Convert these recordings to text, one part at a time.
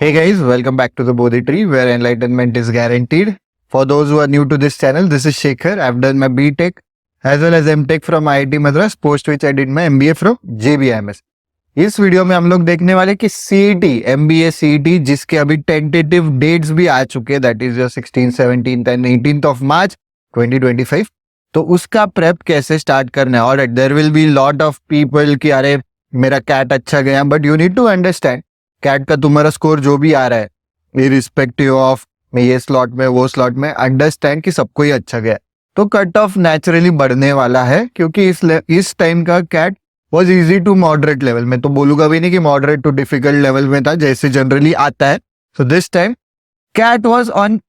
Hey guys, welcome back to the Bodhi Tree where enlightenment is guaranteed. For those who are new to this channel, this is Shekhar. I've done my BTech as well as MTech from IIT Madras, post which I did my MBA from JBIMS. इस video में हम लोग देखने वाले कि CET, MBA CET जिसके अभी tentative dates भी आ चुके हैं, that is 16, 17 and 18 of March 2025. तो उसका प्रेप कैसे स्टार्ट करना है. और there will be lot of people कि अरे मेरा कैट अच्छा गया, but you need to understand CAT का तुम्हारा स्कोर जो भी आ रहा है इरिस्पेक्टिव ऑफ मैं ये स्लॉट में वो स्लॉट में, अंडरस्टैंड कि सबको ही अच्छा गया. तो कट ऑफ नेचुरली बढ़ने वाला है क्योंकि इस टाइम का CAT was easy to moderate level में. तो बोलूंगा भी नहीं कि मॉडरेट टू डिफिकल्ट लेवल में था जैसे जनरली आता है. So this time CAT was on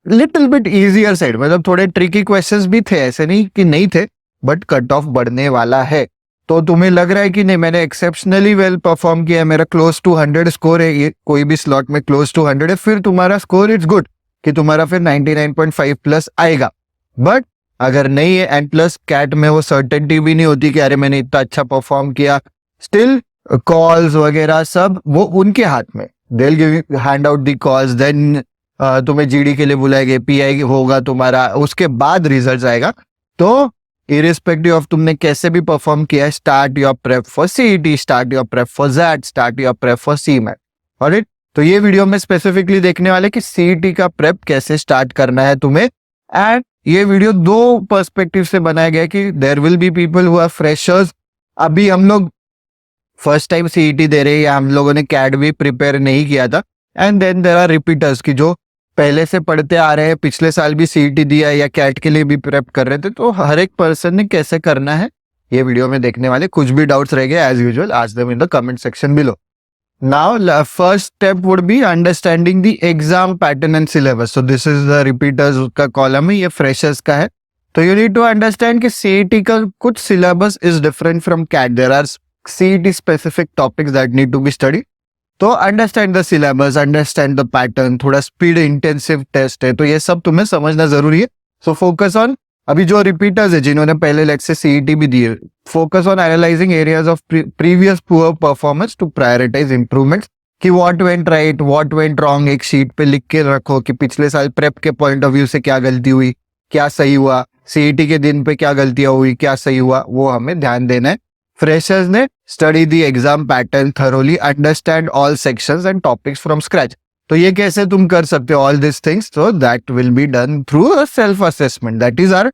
little bit easier side, मतलब थोड़े ट्रिकी क्वेश्चंस भी थे, ऐसे नहीं कि नहीं थे, बट कट ऑफ बढ़ने वाला है. तो तुम्हें लग रहा है कि नहीं मैंने एक्सेप्शनली वेल परफॉर्म किया है, मेरा क्लोज टू 100 स्कोर है, ये कोई भी स्लॉट में क्लोज टू 100 है, फिर तुम्हारा स्कोर इट्स गुड कि तुम्हारा फिर 99.5 प्लस आएगा. बट अगर नहीं है एंड प्लस कैट में वो सर्टेनिटी भी नहीं होती कि अरे मैंने इतना अच्छा परफॉर्म किया, स्टिल कॉल्स वगैरह सब वो उनके हाथ में, they will give hand out the calls, then तुम्हें जीडी के लिए बुलाएंगे, पीआई होगा तुम्हारा, उसके बाद रिजल्ट आएगा. तो इरिस्पेक्टिव ऑफ तुमने कैसे भी परफॉर्म किया है, start your prep for CET, start your prep for XAT, start your prep for CMAT. Alright, तो ये वीडियो में स्पेसिफिकली देखने वाले कि सीईटी का प्रेप कैसे स्टार्ट करना है तुम्हें. एंड ये वीडियो दो पर्सपेक्टिव से बनाया गया कि there will be people who are freshers, अभी हम लोग फर्स्ट टाइम सीईटी दे रहे हैं या हम लोगों ने कैट भी प्रिपेयर नहीं किया था, and then there are repeaters की जो पहले से पढ़ते आ रहे हैं, पिछले साल भी सीईटी दिया या कैट के लिए भी प्रेप कर रहे थे. तो हर एक पर्सन ने कैसे करना है ये वीडियो में देखने वाले. कुछ भी डाउट्स रह गए as usual ask them in the comment section below. Now first step would be understanding the exam pattern and syllabus. So this is the repeaters का कॉलम है, ये फ्रेशर्स का है. तो यू नीड टू अंडरस्टैंड कि CET का कुछ syllabus is different from CAT. There are CET specific topics that need to be study. तो understand the syllabus, understand the pattern, थोड़ा स्पीड इंटेंसिव टेस्ट है, तो ये सब तुम्हें समझना जरूरी है. सो फोकस ऑन, अभी जो रिपीटर्स है जिन्होंने पहले लेट्स से सीईटी भी दी है, focus on analysing areas of previous poor performance to prioritise improvements. कि what went right, what went wrong, एक शीट पे लिख के रखो कि पिछले साल प्रेप के पॉइंट ऑफ व्यू से क्या गलती हुई, क्या सही हुआ, सीईटी के दिन पे क्या गलतियां हुई, क्या सही हुआ, वो हमें ध्यान देना है. फ्रेशर्स ने study the exam pattern thoroughly, understand all sections and topics from scratch. तो ये कैसे तुम कर सकते हो all this things? So that will be done through a self assessment, that is our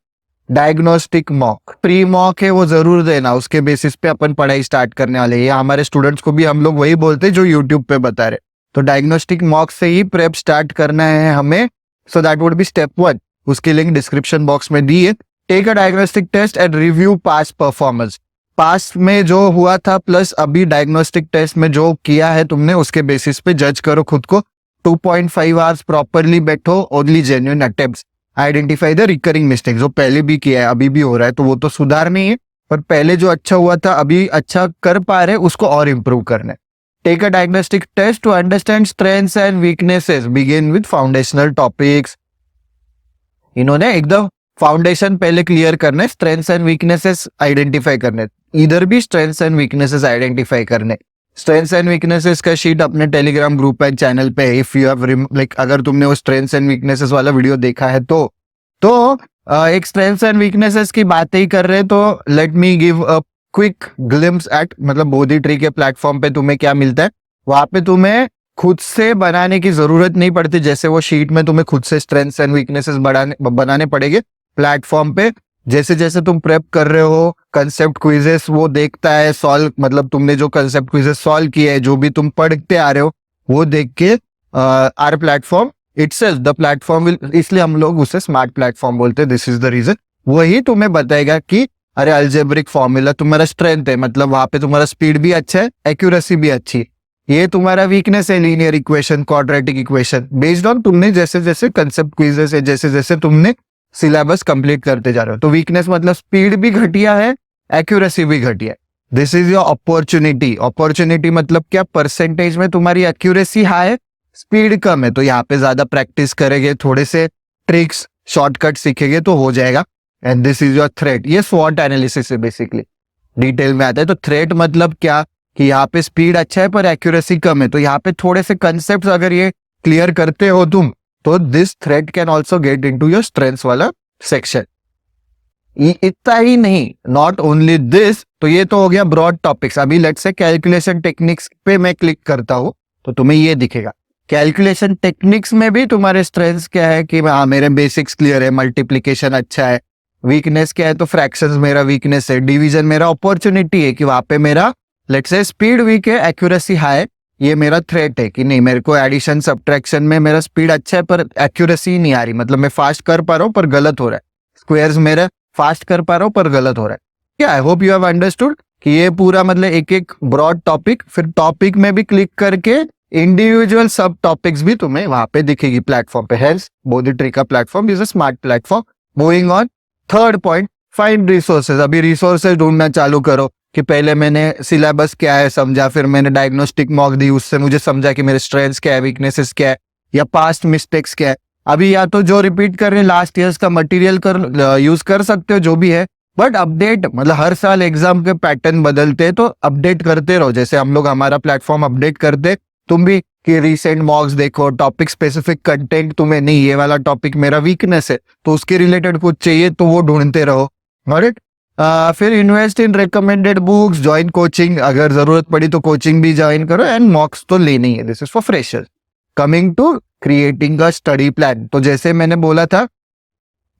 diagnostic mock. Pre mock है वो जरूर देना, उसके बेसिस पे अपन पढ़ाई स्टार्ट करने वाले हैं. हमारे स्टूडेंट्स को भी हम लोग वही बोलते हैं जो यूट्यूब पे बता रहे. तो डायग्नोस्टिक मॉक से ही प्रेप स्टार्ट करना है हमें. So that would be step 1. उसकी लिंक डिस्क्रिप्शन बॉक्स में दी है. Take a diagnostic test and review past performance. Past में जो हुआ था प्लस अभी डायग्नोस्टिक टेस्ट में जो किया है तुमने, उसके बेसिस पे जज करो खुद को. 2.5 आवर्स प्रॉपरली बैठो, only genuine attempts, identify the recurring mistake. जो पहले भी किया है अभी भी हो रहा है तो वो तो सुधार नहीं है, पर पहले जो अच्छा हुआ था अभी अच्छा कर पा रहे उसको और इम्प्रूव करना है. Take a diagnostic test to understand strengths and weaknesses, begin with foundational topics. इन्होंने एकदम फाउंडेशन पहले क्लियर करने, स्ट्रेंथ्स एंड वीकनेसेस आइडेंटिफाई करने. इधर भी स्ट्रेंथ्स एंड वीकनेसेस आइडेंटिफाई करने. स्ट्रेंथ्स एंड वीकनेसेस का शीट अपने टेलीग्राम ग्रुप एंड चैनल पे, इफ यू हैव लाइक अगर तुमने वो स्ट्रेंथ्स एंड वीकनेसेस वाला वीडियो देखा है तो एक स्ट्रेंथ्स एंड वीकनेसेस की बातें ही कर रहे हैं. तो let me give a quick glimpse at मतलब बोधी ट्री के प्लेटफॉर्म पे तुम्हें क्या मिलता है. वहां पे तुम्हें खुद से बनाने की जरूरत नहीं पड़ती, जैसे वो शीट में तुम्हें खुद से स्ट्रेंथ्स एंड वीकनेसेस बनाने पड़ेंगे. प्लेटफॉर्म पे जैसे जैसे तुम प्रेप कर रहे हो, कंसेप्ट क्विजेस वो देखता है सॉल्व, मतलब तुमने जो कंसेप्ट क्विजेस सॉल्व किए है, जो भी तुम पढ़ते आ रहे हो वो देख के are platform itself the platform will, इसलिए हम लोग उसे स्मार्ट प्लेटफॉर्म बोलते हैं. This is the reason. वही तुम्हें बताएगा कि अरे अल्जेब्रिक फॉर्मूला तुम्हारा स्ट्रेंथ है, मतलब वहां पे तुम्हारा स्पीड भी अच्छा है, एक्यूरेसी भी अच्छी. ये तुम्हारा वीकनेस है, linear equation, quadratic equation. Based on तुमने जैसे जैसे कंसेप्ट क्विजेस है, जैसे जैसे तुमने सिलेबस कंप्लीट करते जा रहे हो, तो वीकनेस मतलब स्पीड भी घटिया है, एक्यूरेसी भी घटिया है. This is your opportunity. Opportunity मतलब क्या, परसेंटेज में तुम्हारी एक्यूरेसी हाई है, स्पीड कम है, तो यहाँ पे ज्यादा प्रैक्टिस करेंगे, थोड़े से ट्रिक्स शॉर्टकट सीखेंगे तो हो जाएगा. And this is your threat. ये स्वॉट एनालिसिस है बेसिकली, डिटेल में आता है. तो थ्रेट मतलब क्या, कि यहाँ पे स्पीड अच्छा है पर एक्यूरेसी कम है, तो यहाँ पे थोड़े से कंसेप्ट अगर ये क्लियर करते हो तुम, तो this thread can also get into your strengths वाला सेक्शन। इतना ही नहीं, नॉट ओनली दिस, तो ये तो हो गया ब्रॉड टॉपिक्स। अभी लेट्स से कैलकुलेशन टेक्निक्स पे मैं क्लिक करता हूँ तो तुम्हें ये दिखेगा कैलकुलेशन टेक्निक्स में भी तुम्हारे स्ट्रेंथ्स क्या है कि हाँ मेरे बेसिक्स क्लियर है, मल्टीप्लीकेशन अच्छा है। वीकनेस क्या है, तो फ्रैक्शंस मेरा वीकनेस है। डिवीजन मेरा अपॉर्चुनिटी है कि वहां पे मेरा लेट्स से स्पीड वीक है, एक्यूरेसी हाई, ये मेरा थ्रेट है कि नहीं मेरे को एडिशन सब्ट्रैक्शन में मेरा स्पीड अच्छा है पर एक्यूरेसी नहीं आ रही, मतलब मैं फास्ट कर पा रहा हूँ पर गलत हो रहा है। स्क्वायर्स मेरा फास्ट कर पा रहा हूँ पर गलत हो रहा है। क्या I hope you have understood कि ये पूरा मतलब एक एक ब्रॉड टॉपिक, फिर टॉपिक में भी क्लिक करके इंडिविजुअल सब टॉपिक्स भी तुम्हें वहां पे दिखेगी प्लेटफॉर्म पे। हेल्स बोधिट्री का platform is a smart platform. Moving on, third point, find resources. अभी रिसोर्सेज ढूंढना चालू करो कि पहले मैंने सिलेबस क्या है समझा, फिर मैंने डायग्नोस्टिक मॉक दी, उससे मुझे समझा कि मेरे स्ट्रेंथ्स क्या है, वीकनेसेस क्या है, या पास्ट मिस्टेक्स क्या है। अभी या तो जो रिपीट कर रहे हैं लास्ट ईयर्स का मटेरियल कर यूज कर सकते हो जो भी है, बट अपडेट मतलब हर साल एग्जाम के पैटर्न बदलते हैं तो अपडेट करते रहो। जैसे हम लोग हमारा प्लेटफॉर्म अपडेट करते, तुम भी कि रिसेंट मॉक्स देखो, टॉपिक स्पेसिफिक कंटेंट तुम्हें नहीं ये वाला टॉपिक मेरा वीकनेस है तो उसके रिलेटेड कुछ चाहिए तो वो ढूंढते रहो। ऑलराइट, फिर invest in recommended books, join coaching, अगर जरूरत पड़ी तो कोचिंग भी ज्वाइन करो, एंड मॉक्स तो लेनी है, this is for freshers. Coming to creating a study plan, तो जैसे मैंने बोला था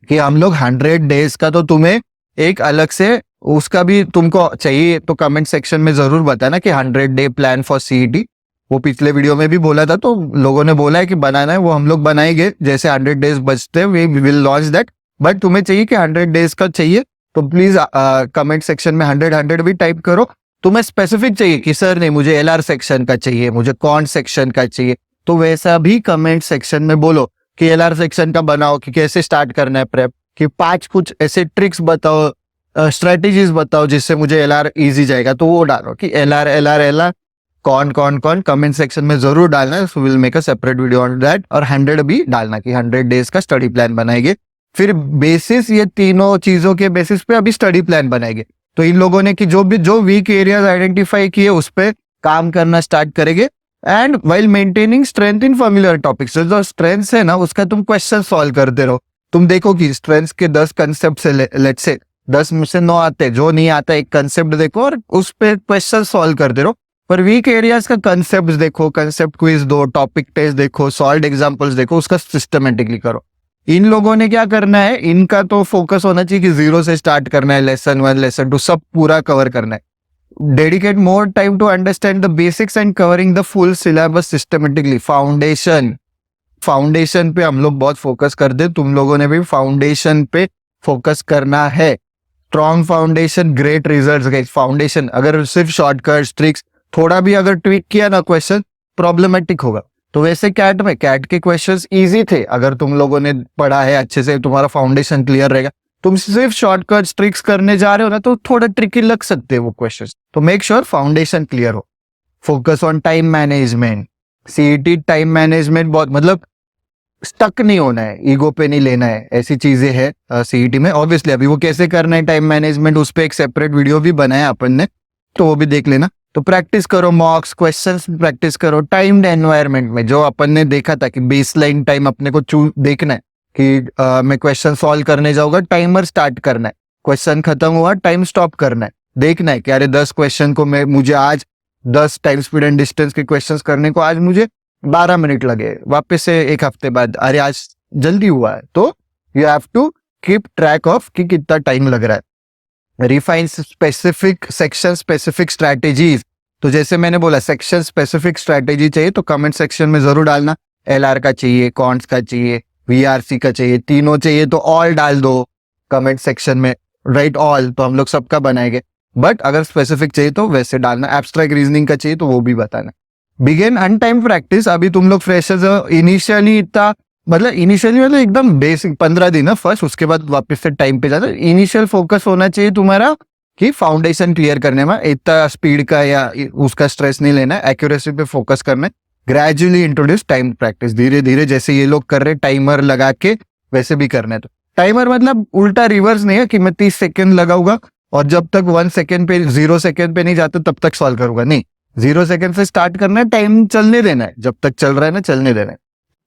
कि हम लोग 100 डेज का तो तुम्हें एक अलग से उसका भी तुमको चाहिए तो कमेंट सेक्शन में जरूर बताना कि 100 डे प्लान फॉर सीईटी। वो पिछले वीडियो में भी बोला था तो लोगों ने बोला है कि बनाना है, वो हम लोग बनाएंगे। जैसे 100 डेज बचते हैं we will launch that, but तुम्हें चाहिए कि 100 डेज का चाहिए तो प्लीज कमेंट सेक्शन में 100 भी टाइप करो। तुम्हें स्पेसिफिक चाहिए कि सर नहीं मुझे एलआर सेक्शन का चाहिए, मुझे कॉन्ट सेक्शन का चाहिए, तो वैसा भी कमेंट सेक्शन में बोलो कि एलआर सेक्शन का बनाओ, कि कैसे स्टार्ट करना है प्रेप, कि 5 कुछ ऐसे ट्रिक्स बताओ, स्ट्रेटेजीज बताओ जिससे मुझे एलआर इजी जाएगा, तो वो डालो कि एलआर कौन कमेंट सेक्शन में जरूर डालना है। So will make a separate video on that. और 100 भी डालना कि 100 डेज का स्टडी प्लान बनाएंगे। फिर बेसिस ये तीनों चीजों के बेसिस पे अभी स्टडी प्लान बनाएंगे। तो इन लोगों ने कि जो वीक एरियाज आइडेंटिफाई किए उस पर काम करना स्टार्ट करेंगे। And while maintaining strength in familiar topics, जो स्ट्रेंथ है ना उसका तुम क्वेश्चन सॉल्व करते रहो। तुम देखो कि स्ट्रेंथ के 10 कंसेप्ट से लेट्स से 10 में से 9 आते, जो नहीं आता एक कंसेप्ट देखो और उस पे क्वेश्चन सॉल्व करते रहो। पर वीक एरियाज का कंसेप्ट देखो, कंसेप्ट क्विज दो, टॉपिक टेस्ट देखो, सॉल्व एग्जांपल्स देखो, उसका सिस्टमेटिकली करो। इन लोगों ने क्या करना है, इनका तो फोकस होना चाहिए कि 0 से स्टार्ट करना है, लेसन 1 लेसन 2 सब पूरा कवर करना है। Dedicate more time to understand the basics and covering the full syllabus systematically. Foundation पे हम लोग बहुत फोकस करते, तुम लोगों ने भी फाउंडेशन पे फोकस करना है। Strong foundation great result. Foundation अगर सिर्फ शॉर्टकट्स ट्रिक्स थोड़ा भी अगर ट्वीक किया ना क्वेश्चन प्रॉब्लमेटिक होगा। तो वैसे कैट के क्वेश्चंस इजी थे, अगर तुम लोगों ने पढ़ा है अच्छे से, तुम्हारा फाउंडेशन क्लियर रहेगा। तुम सिर्फ शॉर्टकट्स ट्रिक्स करने जा रहे हो ना तो थोड़ा ट्रिकी लग सकते हैं वो क्वेश्चंस। तो मेक श्योर फाउंडेशन क्लियर हो। Focus on time management. CET time management बहुत मतलब स्टक नहीं होना है, ईगो पे नहीं लेना है, ऐसी चीजें है सीईटी में। ऑब्वियसली अभी वो कैसे करना है टाइम मैनेजमेंट, उस पर एक सेपरेट वीडियो भी बनाया अपन ने, तो वो भी देख लेना। तो प्रैक्टिस करो, मॉक्स क्वेश्चंस प्रैक्टिस करो टाइम्ड एनवायरनमेंट में। जो अपन ने देखा था कि बेसलाइन टाइम अपने को देखना है कि मैं क्वेश्चन सॉल्व करने जाऊंगा, टाइमर स्टार्ट करना है, क्वेश्चन खत्म हुआ टाइम स्टॉप करना है। देखना है कि अरे 10 क्वेश्चन को मुझे आज 10 टाइम स्पीड एंड डिस्टेंस के क्वेश्चंस करने को आज मुझे 12 मिनट लगे, वापस से एक हफ्ते बाद अरे आज जल्दी हुआ है। तो you have to keep track of कि कितना टाइम लग रहा है। Refine specific section specific strategies. तो जैसे मैंने बोला सेक्शन स्पेसिफिक स्ट्रैटेजी चाहिए तो कमेंट सेक्शन में जरूर डालना। एलआर का चाहिए, कॉन्ट्स का चाहिए, वीआरसी का चाहिए, तीनों चाहिए तो ऑल डाल दो कमेंट सेक्शन में, राइट ऑल, तो हम लोग सबका बनाएंगे। बट अगर स्पेसिफिक चाहिए तो वैसे डालना। एब्स्ट्रैक्ट रीजनिंग का चाहिए तो वो भी बताना। Begin untimed practice. अभी तुम लोग फ्रेशर्स हो, इनिशियली एकदम बेसिक 15 दिन है फर्स्ट, उसके बाद वापस से टाइम पे जाता। इनिशियल फोकस होना चाहिए तुम्हारा कि फाउंडेशन क्लियर करने में, इतना स्पीड का या उसका स्ट्रेस नहीं लेना है, एक्यूरेसी पे फोकस करना है। ग्रेजुअली इंट्रोड्यूस टाइम प्रैक्टिस, धीरे धीरे जैसे ये लोग कर रहे टाइमर लगा के वैसे भी करना है। तो टाइमर मतलब उल्टा रिवर्स नहीं है कि मैं 30 सेकेंड लगाऊंगा और जब तक 1 सेकेंड पे 0 सेकेंड पे नहीं जाते तब तक सॉल्व करूंगा नहीं, 0 सेकेंड से स्टार्ट करना है, टाइम चलने देना है, जब तक चल रहा है ना चलने देना है।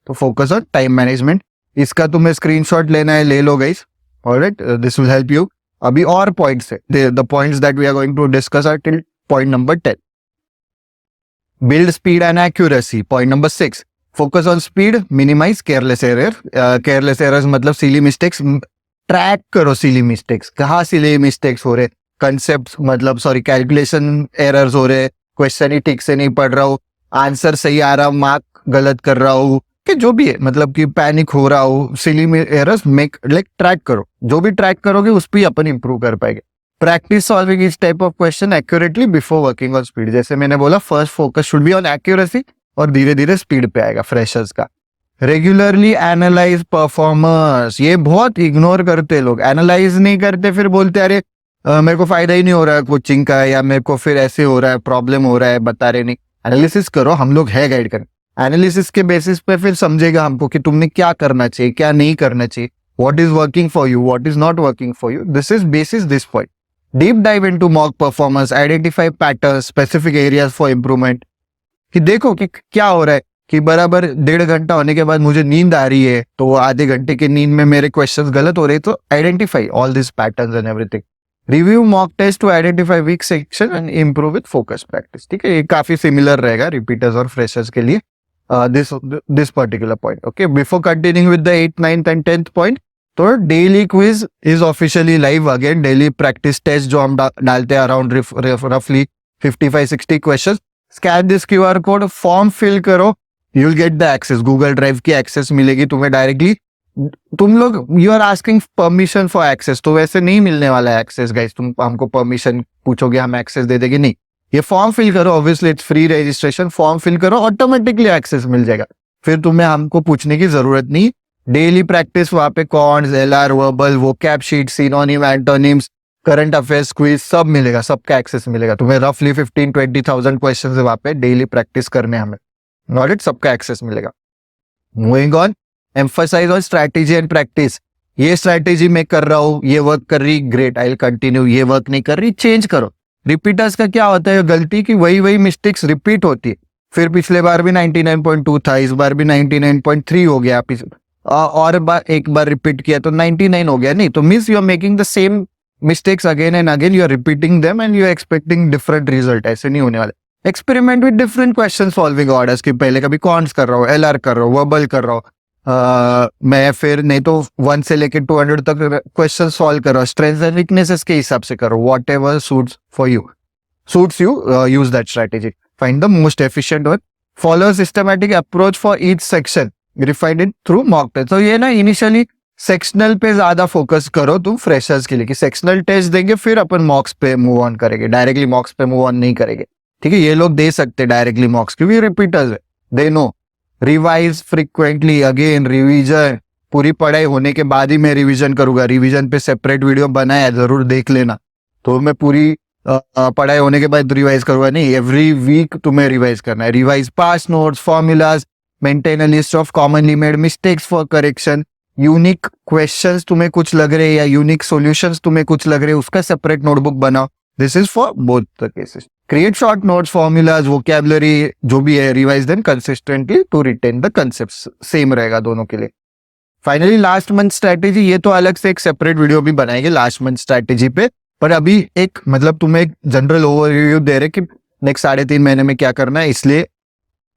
तो फोकस ऑन टाइम मैनेजमेंट। इसका तुम्हें स्क्रीनशॉट लेना है, ले लो guys, alright, this will help you. अभी और पॉइंट्स है, the points that we are going to discuss are till point number 10। Build speed and accuracy, point number 6। Focus on speed, minimise careless error. Careless errors मतलब silly mistakes, track करो silly mistakes, कहाँ silly mistakes हो रहे, concept मतलब sorry calculation errors हो रहे, question ही ठीक से नहीं पढ़ रहा हूँ, आंसर सही आ रहा, मार्क गलत कर रहा हूँ, कि जो भी है, मतलब कि पैनिक हो रहा हो, सिली एरर्स मेक लाइक ट्रैक करो। जो भी ट्रैक करोगे उस पर अपन इंप्रूव कर पाएंगे। प्रैक्टिस सॉल्विंग इस type of question accurately before working on speed. जैसे मैंने बोला, first focus should be on accuracy और धीरे धीरे स्पीड पे आएगा फ्रेशर्स का। रेगुलरली एनालाइज परफॉर्मर्स, ये बहुत इग्नोर करते लोग, एनालाइज नहीं करते, फिर बोलते अरे मेरे को फायदा ही नहीं हो रहा है कोचिंग का, या मेरे को फिर ऐसे हो रहा है, प्रॉब्लम हो रहा है, बता रहे नहीं। एनालिसिस करो, हम लोग है गाइड करने। एनालिसिस के बेसिस पे फिर समझेगा हमको कि तुमने क्या करना चाहिए, क्या नहीं करना चाहिए, what is working for you, what is not working for you. This is basis this point. Deep dive into mock performance, identify patterns, specific areas for improvement. कि देखो कि क्या हो रहा है, कि बराबर 1.5 घंटा होने के बाद मुझे नींद आ रही है, तो आधे घंटे की नींद में मेरे क्वेश्चंस गलत हो रहे, तो identify all this patterns and everything. Review mock test to identify weak section and improve with focus practice. ठीक है, ये काफी सिमिलर रहेगा रिपीटर्स और फ्रेशर्स के लिए, this particular point. Okay, before continuing with the 8th, 9th and 10th point, तो daily quiz is officially live again. Daily practice test जो हम डालते हैं अराउंड रफली 55-60 question. Scan this QR code, form fill करो, you will get the access, Google drive की access मिलेगी तुम्हें डायरेक्टली। तुम लोग you are asking permission for access, तो वैसे नहीं मिलने वाला है एक्सेस गाइस, तुम हमको परमिशन पूछोगे, हम एक्सेस दे देंगे नहीं। ये फॉर्म फिल करो, obviously it's free registration, form fill करो, ऑटोमेटिकली एक्सेस मिल जाएगा, फिर तुम्हें हमको पूछने की जरूरत नहीं। डेली प्रैक्टिस वहां पे cons, LR, verbal, vocab sheet, synonym, antonyms, current affairs quiz सब मिलेगा, सबका एक्सेस मिलेगा तुम्हें। रफली 15-20,000 क्वेश्चन वहां पे डेली प्रैक्टिस करने हमें, नॉट इट, सबका एक्सेस मिलेगा। Moving on, emphasize on strategy and practice. ये स्ट्रैटेजी मैं कर रहा हूँ, ये वर्क कर रही, ग्रेट, आई विल कंटिन्यू। ये वर्क नहीं कर रही, चेंज करो। रिपीटर्स का क्या होता है गलती की, वही मिस्टेक्स रिपीट होती है, फिर पिछले बार भी 99.2 था, इस बार भी 99.3 हो गया, और एक बार रिपीट किया तो 99 हो गया, नहीं तो means you are making the same mistakes again and again, you are repeating them and you are expecting different result, ऐसे नहीं होने वाले। Experiment with different question solving orders, की पहले कभी कॉन्स कर रहा हूँ, LR कर रहा हूँ, वर्बल कर रहा हूँ, मैं फिर नहीं तो 1 से लेकर 200 तक क्वेश्चन सॉल्व कर रहा हूँ, स्ट्रेंथ्स एंड वीकनेसेस के हिसाब से करो, what ever suits for you, suits you, use that strategy. Find the most efficient one. Follow a systematic approach for each section. Refine it through mock test. तो ये ना इनिशियली सेक्शनल पे ज्यादा focus करो तुम फ्रेशर्स के लिए, कि सेक्शनल टेस्ट देंगे फिर अपन मॉक्स पे मूव ऑन करेंगे, डायरेक्टली मॉक्स पे मूव ऑन नहीं करेंगे। ठीक है, ये लोग दे सकते डायरेक्टली मॉक्स, क्योंकि रिपीटर्स है, they know. Revise frequently, again revision, पूरी पढ़ाई होने के बाद ही मैं रिवीजन करूंगा, रिवीजन पे सेपरेट वीडियो बनाया, जरूर देख लेना। तो मैं पूरी पढ़ाई होने के बाद रिवाइज करूंगा नहीं, एवरी वीक तुम्हें रिवाइज करना है। Revise pass notes, formulas, maintain a list of commonly made mistakes for correction. Unique questions तुम्हें कुछ लग रहे या यूनिक सॉल्यूशंस तुम्हें कुछ लग रहे, उसका सेपरेट नोटबुक बनाओ। This is for both the cases. Create short notes, formulas, vocabulary जो भी है, revise then consistently to retain the concepts, same रहेगा दोनों के लिए। फाइनली लास्ट मंथ स्ट्रैटेजी, ये तो अलग से एक सेपरेट वीडियो भी बनाएंगे लास्ट मंथ स्ट्रैटेजी पे, पर अभी एक मतलब तुम्हें एक जनरल ओवरव्यू दे रहे कि नेक्स्ट 3.5 महीने में क्या करना है, इसलिए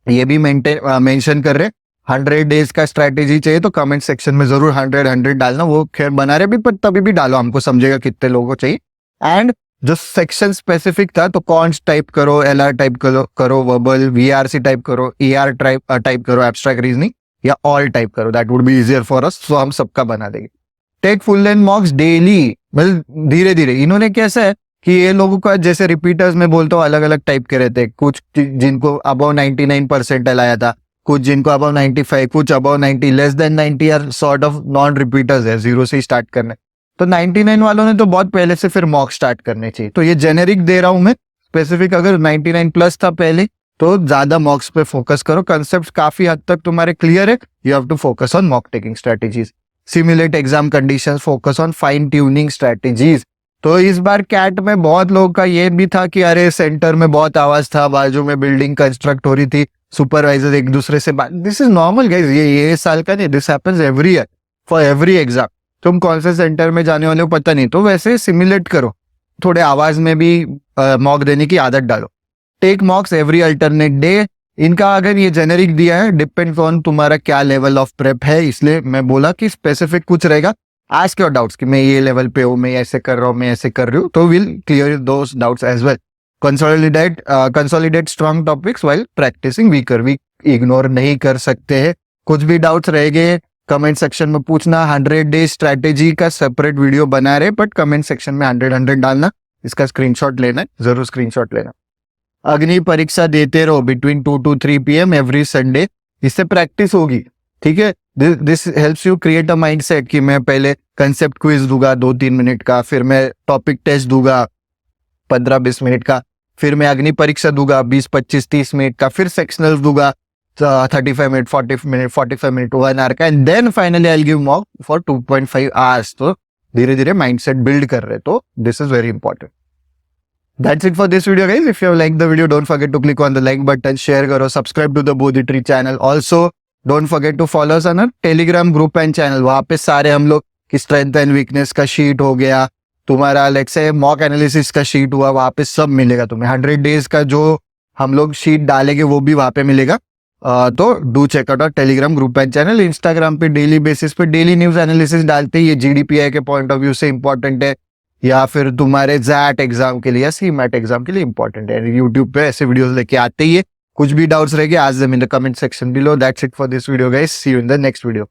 ये भी मेंशन कर रहे। 100 डेज का स्ट्रैटेजी चाहिए तो कमेंट सेक्शन में जरूर 100 डालना, वो खैर बना रहे भी, पर तभी भी डालो, हमको समझेगा कितने लोगों को चाहिए। एंड जो सेक्शन स्पेसिफिक था तो कॉन्स टाइप करो, LR टाइप करो, वर्बल, VRC टाइप करो, ER टाइप करो, एब्स्ट्रैक्ट रीजनिंग, या ऑल टाइप करो, that would be easier for us, so हम सबका बना देंगे। Take full length mocks daily, मतलब धीरे धीरे। इन्होंने कैसा है कि ये लोगों का जैसे रिपीटर्स में बोलता हूँ अलग अलग टाइप के रहते हैं, कुछ जिनको अबव 99% आया था, कुछ जिनको अबव 95, कुछ above 90, less than 90 are sort of non repeaters है, 0 से ही स्टार्ट करने। तो 99 वालों ने तो बहुत पहले से फिर मॉक स्टार्ट करने चाहिए। तो ये जेनेरिक दे रहा हूं मैं, स्पेसिफिक अगर 99 प्लस था पहले तो ज्यादा मॉक्स पे फोकस करो, कंसेप्ट काफी हद तक तुम्हारे क्लियर है, you have to focus on mock taking strategies. Simulate exam conditions, focus on fine tuning strategies. तो इस बार कैट में बहुत लोगों का ये भी था कि अरे सेंटर में बहुत आवाज था, बाजू में बिल्डिंग कंस्ट्रक्ट हो रही थी, सुपरवाइजर एक दूसरे से बात, दिस इज नॉर्मल गाइस, ये साल का नहीं, this happens every year for every exam. तुम कौन से सेंटर में जाने वाले हो पता नहीं, तो वैसे सिमुलेट करो, थोड़े आवाज में भी मॉक देने की आदत डालो। Take mocks every alternate day. इनका अगर ये जेनेरिक दिया है, डिपेंड्स ऑन तुम्हारा क्या लेवल ऑफ प्रेप है, इसलिए मैं बोला कि स्पेसिफिक कुछ रहेगा। आस्क योर डाउट्स कि मैं ये लेवल पे हूँ, मैं ऐसे कर रहा हूँ, मैं ऐसे कर रही हूँ, तो will clear those doubts as well. Consolidate strong topics while practicing weaker. Weak ignore नहीं कर सकते हैं। कुछ भी डाउट्स रह गए कमेंट सेक्शन में पूछना। 100 डेज स्ट्रैटेजी का सेपरेट वीडियो बना रहे, बट कमेंट सेक्शन में 100 डालना, इसका स्क्रीनशॉट लेना है, जरूर स्क्रीनशॉट लेना। अग्नि परीक्षा देते रहो between 2 to 3 PM every Sunday, इससे प्रैक्टिस होगी, ठीक है। This helps you create a mindset कि मैं पहले कंसेप्ट क्विज दूंगा 2-3 मिनट का, फिर मैं टॉपिक टेस्ट दूंगा 15-20 मिनट का, फिर मैं अग्नि परीक्षा दूंगा 20-25-30 मिनट का, फिर सेक्शनल दूंगा 35 मिनट, 45 मिनट, 1 आवर का, and then finally I will give mock for 2.5 hours. तो धीरे धीरे माइंडसेट बिल्ड कर रहे, तो this is very important. That's it for this video, guys. If you have liked the video, don't forget to click on the like button, share करो, subscribe to the Bodhi Tree channel. Also, don't forget to follow us on our Telegram group and channel. वहाँ पे सारे हम लोग की strength and weakness का sheet हो गया, तुम्हारा लेट्स से मॉक एनालिसिस का शीट हुआ, वहाँ पे सब मिलेगा तुम्हें। 100 डेज का जो हम लोग शीट डालेंगे वो भी वहाँ पे मिलेगा। तो do check out our Telegram group and channel. Instagram पे डेली बेसिस पे डेली न्यूज एनालिसिस डालते हैं, ये GDPI के पॉइंट ऑफ व्यू से इंपॉर्टेंट है, या फिर तुम्हारे जैट एग्जाम के लिए या सीमैट एग्जाम के लिए इंपॉर्टेंट है। यूट्यूब पे ऐसे वीडियोस लेके आते ही है। कुछ भी डाउट्स रहेंगे, आज them in the comment section below. That's it for this video guys, see you in the next video.